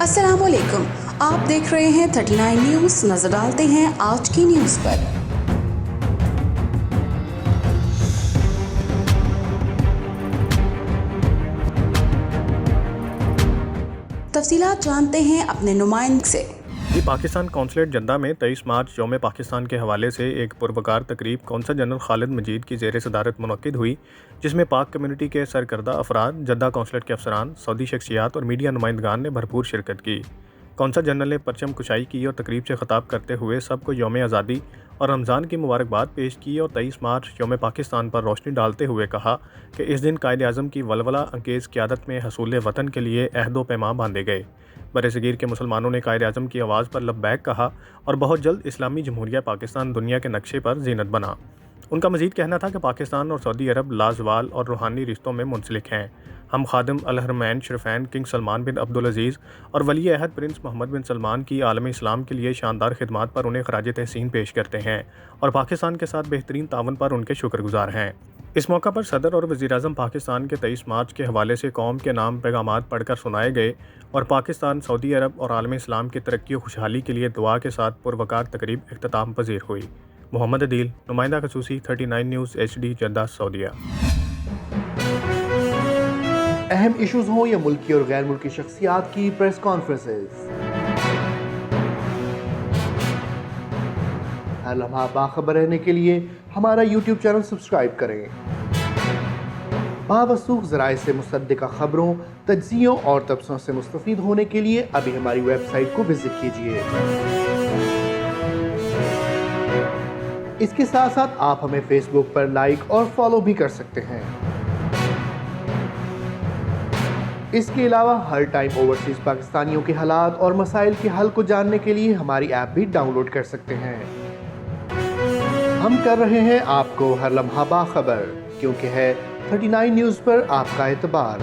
अस्सलाम वालेकुम, आप देख रहे हैं 39 न्यूज़। नजर डालते हैं आज की न्यूज़ पर। तफसीलात जानते हैं अपने नुमाइंदे से। पाकिस्तान कौंसलेट जद्दा में 23 मार्च यौम पाकिस्तान के हवाले से एक पुरवकार तकरीब कौंसल जनरल खालिद मजीद की ज़ेर सदारत मुनक्किद हुई, जिसमें पाक कम्यूनिटी के सरकर्दा अफराद, जद्दा कौंसलेट के अफसरान, सऊदी शख्सियात और मीडिया नुमाइंदगान ने भरपूर शिरकत की। कौंसल जनरल ने परचम कुशाई की और तकरीब से ख़िताब करते हुए सबको यौम आज़ादी और रमज़ान की मुबारकबाद पेश की और 23 मार्च यौम पाकिस्तान पर रोशनी डालते हुए कहा कि इस दिन कायद आज़म की वलवला अंगेज़ क़यादत में हसूल वतन के लिए अहद व पैमा बांधे गए। बरसगीर के मुसलमानों ने कायद आज़म की आवाज़ पर लब्बैक कहा और बहुत जल्द इस्लामी जमहूरिया पाकिस्तान दुनिया के नक्शे पर ज़ीनत बना। उनका मज़ीद कहना था कि पाकिस्तान और सऊदी अरब लाजवाल और रूहानी रिश्तों में मुंसलिक हैं। हम खादिम अल हरमैन शरीफैन किंग सलमान बिन अब्दुल अज़ीज़ और वली अहद प्रिंस मोहम्मद बिन सलमान की आलम इस्लाम के लिए शानदार खिदमात पर उन्हें खराज तहसीन पेश करते हैं और पाकिस्तान के साथ बेहतरीन तावन पर उनके शुक्रगुजार हैं। इस मौका पर सदर और वज़ीर-ए-आज़म पाकिस्तान के 23 मार्च के हवाले से कौम के नाम पैगामात पढ़कर सुनाए गए और पाकिस्तान, सऊदी अरब और आलम इस्लाम की तरक्की और खुशहाली के लिए दुआ के साथ पुरवकार तकरीब इख्तिताम पजीर हुई। मोहम्मद अदील, नुमाइंदा खसूसी, 39 न्यूज़ HD, जद्दा, सऊदीया। अहम इशूज़ हों या मुल्की और गैर मुल्की शख्सियात की प्रेस कॉन्फ्रेंसेस, हर लम्हा बाखबर रहने के लिए हमारा YouTube चैनल सब्सक्राइब करें। बावसूख ज़राए से मुसद्दिक़ा खबरों, तज्ज़ियों और तबसरों से मुस्तफ़ीद होने के लिए अभी हमारी वेबसाइट को विज़िट कीजिए। इसके साथ साथ आप हमें फेसबुक पर लाइक और फॉलो भी कर सकते हैं। इसके अलावा हर टाइम ओवरसीज़ पाकिस्तानियों के हालात और मसाइल के हल को जानने के लिए हमारी ऐप भी डाउनलोड कर सकते हैं। हम कर रहे हैं आपको हर लम्हा बाखबर, क्योंकि है 39 न्यूज़ पर आपका एतबार।